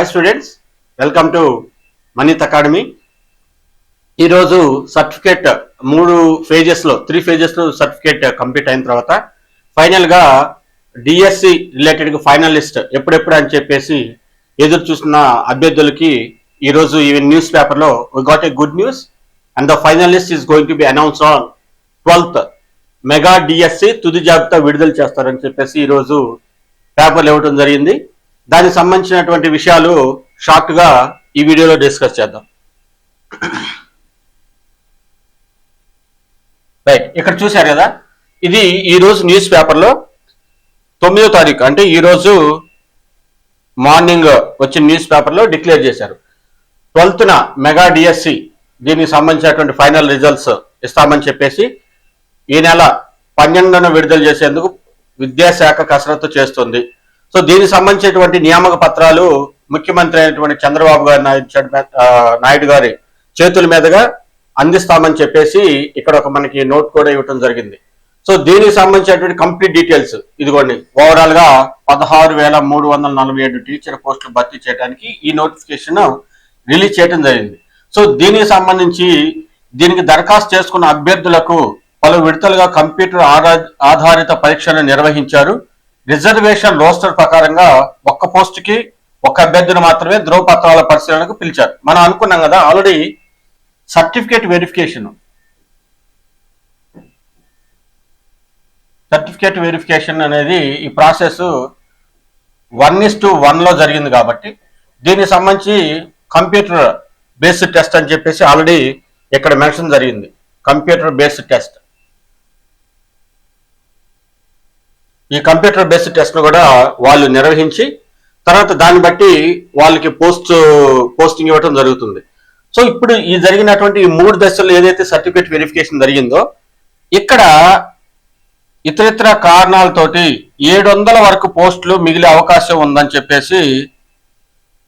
Hi students, welcome to Maneeth academy. ఈరోజు certificate three ఫేజెస్లో certificate complete అయిన తర్వాత ఫైనల్గా డిఎస్సి రిలేటెడ్గా ఫైనల్ లిస్ట్ ఎప్పుడెప్పుడు అని చెప్పేసి ఎదురు చూస్తున్న అభ్యర్థులకి ఈరోజు ఈ న్యూస్ పేపర్లో we got a good news and the final list is going to be announce on 12th. Mega DSC తుది జాబితా విడుదల చేస్తారని చెప్పేసి ఈరోజు పేపర్లు ఇవ్వడం జరిగింది. దానికి సంబంధించినటువంటి విషయాలు షార్ట్ గా ఈ వీడియోలో డిస్కస్ చేద్దాం. రైట్, ఇక్కడ చూశారు కదా, ఇది ఈ రోజు న్యూస్ పేపర్లో 9వ తారీఖు అంటే ఈ రోజు మార్నింగ్ వచ్చిన న్యూస్ పేపర్లో డిక్లేర్ చేశారు. 12th మెగా డిఎస్సి దీనికి సంబంధించినటువంటి ఫైనల్ రిజల్ట్స్ ఇస్తామని చెప్పేసి ఈ నెల 12న విడుదల చేసేందుకు విద్యాశాఖ కసరత్తు చేస్తుంది. సో దీనికి సంబంధించినటువంటి నియామక పత్రాలు ముఖ్యమంత్రి అయినటువంటి చంద్రబాబు నాయుడు గారి చేతుల మీదుగా అందిస్తామని చెప్పేసి ఇక్కడ ఒక మనకి నోట్ కూడా ఇవ్వడం జరిగింది. సో దీనికి సంబంధించినటువంటి కంప్లీట్ డీటెయిల్స్ ఇదిగోండి. ఓవరాల్ గా 16,347 టీచర్ పోస్టులు భర్తీ చేయడానికి ఈ నోటిఫికేషన్ రిలీజ్ చేయడం జరిగింది. సో దీనికి సంబంధించి దీనికి దరఖాస్తు చేసుకున్న అభ్యర్థులకు పలు విడతలుగా కంప్యూటర్ ఆధారిత పరీక్షలు నిర్వహించారు. రిజర్వేషన్ రోస్టర్ ప్రకారంగా ఒక్క పోస్టుకి ఒక అభ్యర్థిని మాత్రమే ధ్రువపత్రాల పరిశీలనకు పిలిచారు. మనం అనుకున్నాం కదా ఆల్రెడీ సర్టిఫికేట్ వెరిఫికేషన్ అనేది ఈ ప్రాసెస్ 1:1 జరిగింది కాబట్టి దీనికి సంబంధించి కంప్యూటర్ బేస్డ్ టెస్ట్ అని చెప్పేసి ఆల్రెడీ ఇక్కడ మెన్షన్ జరిగింది. కంప్యూటర్ బేస్డ్ టెస్ట్, ఈ కంప్యూటర్ బేస్డ్ టెస్ట్ ను కూడా వాళ్ళు నిర్వహించి తర్వాత దాన్ని బట్టి వాళ్ళకి పోస్టింగ్ ఇవ్వడం జరుగుతుంది. సో ఇప్పుడు ఈ జరిగినటువంటి ఈ 3 దశల్లో ఏదైతే సర్టిఫికేట్ వెరిఫికేషన్ జరిగిందో ఇక్కడ ఇతరితర కారణాలతోటి 700 వరకు పోస్టులు మిగిలే అవకాశం ఉందని చెప్పేసి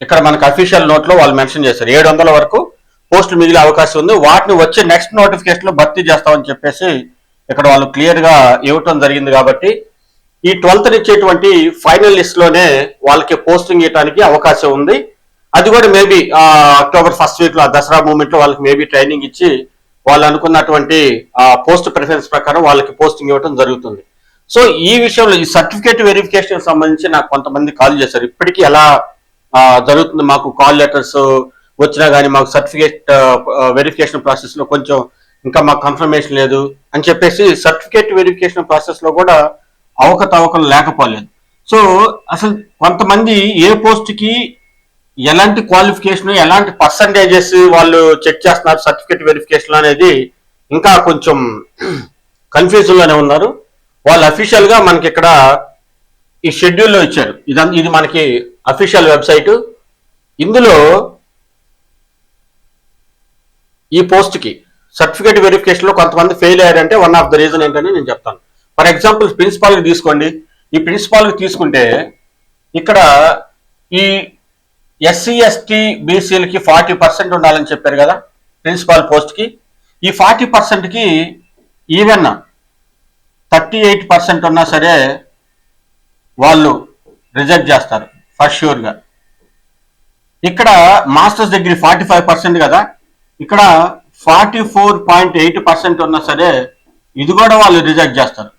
ఇక్కడ మనకు అఫీషియల్ నోట్ లో వాళ్ళు మెన్షన్ చేశారు. 700 వరకు పోస్టులు మిగిలే అవకాశం ఉంది, వాటిని వచ్చే నెక్స్ట్ నోటిఫికేషన్ లో భర్తీ చేస్తామని చెప్పేసి ఇక్కడ వాళ్ళు క్లియర్ గా ఇవ్వటం జరిగింది. కాబట్టి ఈ 12th ఇచ్చేటువంటి ఫైనల్ లిస్ట్ లోనే వాళ్ళకి పోస్టింగ్ ఇవ్వడానికి అవకాశం ఉంది. అది కూడా మేబీ అక్టోబర్ 1st వీక్ లో దసరా మూమెంట్ లో వాళ్ళకి మేబీ ట్రైనింగ్ ఇచ్చి వాళ్ళు అనుకున్నటువంటి పోస్ట్ ప్రిఫరెన్స్ ప్రకారం వాళ్ళకి పోస్టింగ్ ఇవ్వడం జరుగుతుంది. సో ఈ విషయంలో ఈ సర్టిఫికేట్ వెరిఫికేషన్ సంబంధించి నాకు కొంతమంది కాల్ చేశారు. ఇప్పటికీ ఎలా జరుగుతుంది, మాకు కాల్ లెటర్స్ వచ్చినా కానీ మాకు సర్టిఫికేట్ వెరిఫికేషన్ ప్రాసెస్ లో కొంచెం ఇంకా మాకు కన్ఫర్మేషన్ లేదు అని చెప్పేసి సర్టిఫికేట్ వెరిఫికేషన్ ప్రాసెస్ లో కూడా అవకతవకలు లేకపోలేదు. సో అసలు కొంతమంది ఏ పోస్ట్ కి ఎలాంటి క్వాలిఫికేషన్ ఎలాంటి పర్సంటేజెస్ వాళ్ళు చెక్ చేస్తున్నారు సర్టిఫికేట్ వెరిఫికేషన్ అనేది ఇంకా కొంచెం కన్ఫ్యూజన్ లోనే ఉన్నారు. వాళ్ళు అఫీషియల్ గా మనకి ఇక్కడ ఈ షెడ్యూల్లో ఇచ్చారు. ఇది మనకి అఫీషియల్ వెబ్సైట్. ఇందులో ఈ పోస్ట్ కి సర్టిఫికేట్ వెరిఫికేషన్ లో కొంతమంది ఫెయిల్ అయ్యారంటే వన్ ఆఫ్ ద రీజన్ ఏంటని నేను చెప్తాను. ఫర్ ఎగ్జాంపుల్ ప్రిన్సిపాల్ కి తీసుకోండి. ఈ ప్రిన్సిపాల్ కి తీసుకుంటే ఇక్కడ ఈ ఎస్సీ ఎస్టీ బీసీలకి 40% ఉండాలని చెప్పారు కదా ప్రిన్సిపాల్ పోస్ట్ కి. ఈ 40% కి ఈవెన్ 38% ఉన్నా సరే వాళ్ళు రిజెక్ట్ చేస్తారు ఫర్ షూర్ గా. ఇక్కడ మాస్టర్స్ డిగ్రీ 45% కదా, ఇక్కడ 44.8% ఉన్నా సరే ఇది కూడా వాళ్ళు రిజెక్ట్ చేస్తారు.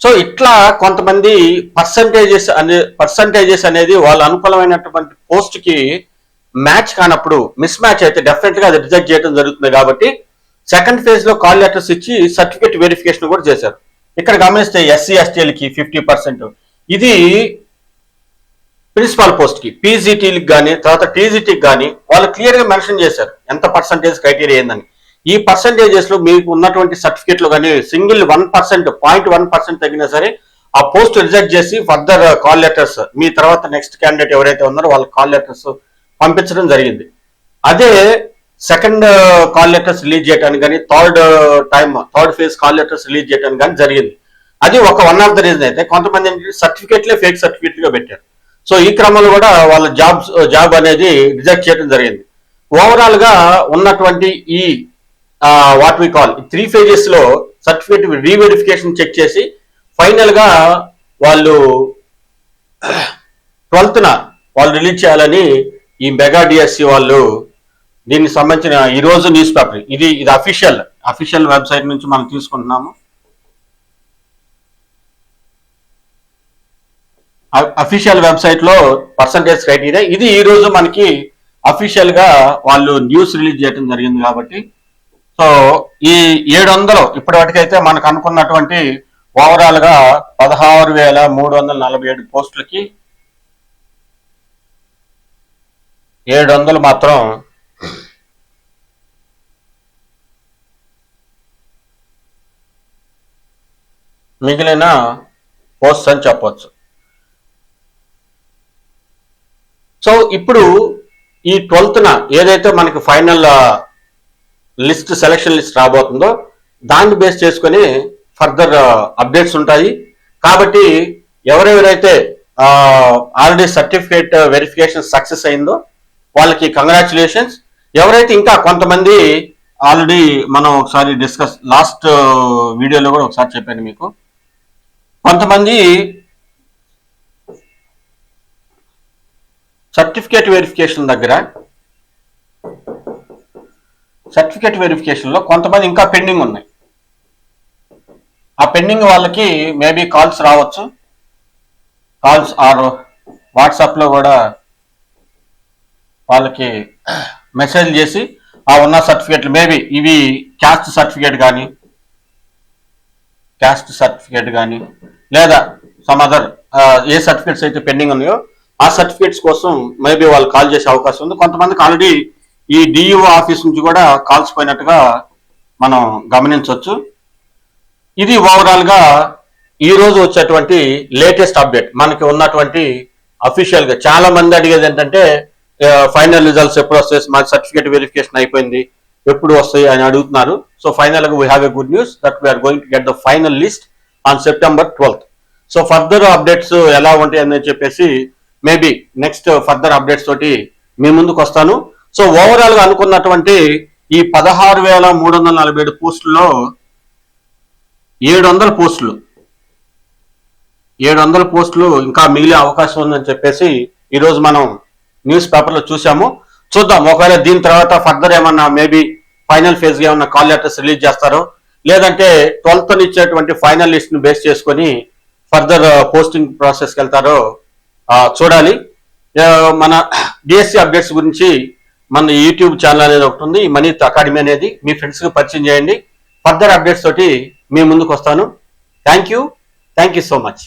సో ఇట్లా కొంతమంది పర్సంటేజెస్ అనేది వాళ్ళ అనుకూలమైనటువంటి పోస్ట్ కి మ్యాచ్ కానప్పుడు మిస్ మ్యాచ్ అయితే డెఫినెట్ గా అది రిజెక్ట్ చేయడం జరుగుతుంది. కాబట్టి సెకండ్ ఫేజ్ లో కాల్ లెటర్స్ ఇచ్చి సర్టిఫికేట్ వెరిఫికేషన్ కూడా చేశారు. ఇక్కడ గమనిస్తే ఎస్సీ ఎస్టీలకి 50%, ఇది ప్రిన్సిపాల్ పోస్ట్ కి, పీజీటీలకు కానీ తర్వాత టీజీటీకి కానీ వాళ్ళు క్లియర్ గా మెన్షన్ చేశారు ఎంత పర్సంటేజ్ క్రైటీరియా ఏందని. ఈ పర్సంటేజెస్ లో మీకు ఉన్నటువంటి సర్టిఫికేట్ లో కానీ సింగిల్ 0.1% తగ్గినా సరే ఆ పోస్ట్ రిజెక్ట్ చేసి ఫర్దర్ కాల్ లెటర్స్ మీ తర్వాత నెక్స్ట్ క్యాండిడేట్ ఎవరైతే ఉన్నారో వాళ్ళకి కాల్ లెటర్స్ పంపించడం జరిగింది. అదే సెకండ్ కాల్ లెటర్స్ రిలీజ్ చేయడానికి కానీ third phase call letters release చేయడానికి కానీ జరిగింది. అది వన్ ఆఫ్ ద రీజన్. అయితే కొంతమంది సర్టిఫికేట్లే ఫేక్ సర్టిఫికేట్ గా పెట్టారు. సో ఈ క్రమంలో కూడా వాళ్ళ జాబ్ అనేది రిజెక్ట్ చేయడం జరిగింది. ఓవరాల్ గా ఉన్నటువంటి ఈ వాట్ వి కాల్ 3 phases లో సర్టిఫికేట్ రీవెరిఫికేషన్ చెక్ చేసి ఫైనల్ గా వాళ్ళు 12న వాళ్ళు రిలీజ్ చేయాలని ఈ మెగా డిఎస్సి వాళ్ళు దీనికి సంబంధించిన ఈ రోజు న్యూస్ పేపర్ ఇది అఫీషియల్ వెబ్సైట్ నుంచి మనం తీసుకుంటున్నాము. అఫీషియల్ వెబ్సైట్ లో పర్సంటేజ్ క్రైటీరియా ఇది ఈ రోజు మనకి అఫీషియల్ గా వాళ్ళు న్యూస్ రిలీజ్ చేయడం జరిగింది. కాబట్టి సో ఈ 700 ఇప్పటివరకైతే మనకు అనుకున్నటువంటి ఓవరాల్ గా 16,347 పోస్టులకి 700 మాత్రం మిగిలిన పోస్ట్ అని చెప్పవచ్చు. సో ఇప్పుడు ఈ 12న ఏదైతే మనకి ఫైనల్ సెలక్షన్ లిస్ట్ రాబోతుందో దాన్ని బేస్ చేసుకొని ఫర్దర్ అప్డేట్స్ ఉంటాయి. కాబట్టి ఎవరెవరైతే ఆల్రెడీ సర్టిఫికేట్ వెరిఫికేషన్ సక్సెస్ అయిందో వాళ్ళకి కంగ్రాచులేషన్స్. ఎవరైతే ఇంకా కొంతమంది ఆల్రెడీ మనం ఒకసారి డిస్కస్ లాస్ట్ వీడియోలో కూడా ఒకసారి చెప్పాను మీకు, కొంతమంది సర్టిఫికేట్ వెరిఫికేషన్లో కొంతమంది ఇంకా పెండింగ్ ఉన్నాయి. ఆ పెండింగ్ వాళ్ళకి మేబీ కాల్స్ రావచ్చు, కాల్స్ ఆర్ వాట్సాప్లో కూడా వాళ్ళకి మెసేజ్ చేసి ఆ ఉన్న సర్టిఫికేట్లు మేబీ ఇవి క్యాస్ట్ సర్టిఫికేట్ కానీ లేదా సమ్ అదర్ ఏ సర్టిఫికేట్స్ అయితే పెండింగ్ ఉన్నాయో ఆ సర్టిఫికేట్స్ కోసం మేబీ వాళ్ళు కాల్ చేసే అవకాశం ఉంది. కొంతమందికి ఆల్రెడీ ఈ డిఈఓ ఆఫీస్ నుంచి కూడా కాల్స్ పోయినట్టుగా మనం గమనించవచ్చు. ఇది ఓవరాల్ గా ఈ రోజు వచ్చేటువంటి లేటెస్ట్ అప్డేట్. మనకి ఉన్నటువంటి అఫీషియల్ గా చాలా మంది అడిగేది ఏంటంటే ఫైనల్ రిజల్ట్స్ ఎప్పుడు వస్తాయి, మాకు సర్టిఫికేట్ వెరిఫికేషన్ అయిపోయింది ఎప్పుడు వస్తాయి అని అడుగుతున్నారు. సో ఫైనల్ గా we have a good news that we're going to get the final list on September 12th. So further updates ఎలా ఉంటాయి అని చెప్పేసి మేబీ నెక్స్ట్ ఫర్దర్ అప్డేట్స్ తోటి మీ ముందుకు వస్తాను. సో ఓవరాల్ గా అనుకున్నటువంటి ఈ 16,347 పోస్టుల్లో 700 పోస్టులు ఇంకా మిగిలే అవకాశం ఉందని చెప్పేసి ఈరోజు మనం న్యూస్ పేపర్లో చూసాము. చూద్దాం ఒకవేళ దీని తర్వాత ఫర్దర్ ఏమన్నా మేబీ ఫైనల్ ఫేజ్ గా ఏమన్నా కాల్ లెటర్స్ రిలీజ్ చేస్తారో, లేదంటే 12th ఇచ్చేటువంటి ఫైనల్ లిస్ట్ ని బేస్ చేసుకొని ఫర్దర్ పోస్టింగ్ ప్రాసెస్కి వెళ్తారో చూడాలి. మన డిఎస్సి అప్డేట్స్ గురించి మన యూట్యూబ్ ఛానల్ అనేది ఒకటి ఉంది, మనీత్ అకాడమీ అనేది, మీ ఫ్రెండ్స్కి పరిచయం చేయండి. ఫర్దర్ అప్డేట్స్ తోటి మీ ముందుకు వస్తాను. Thank you so much.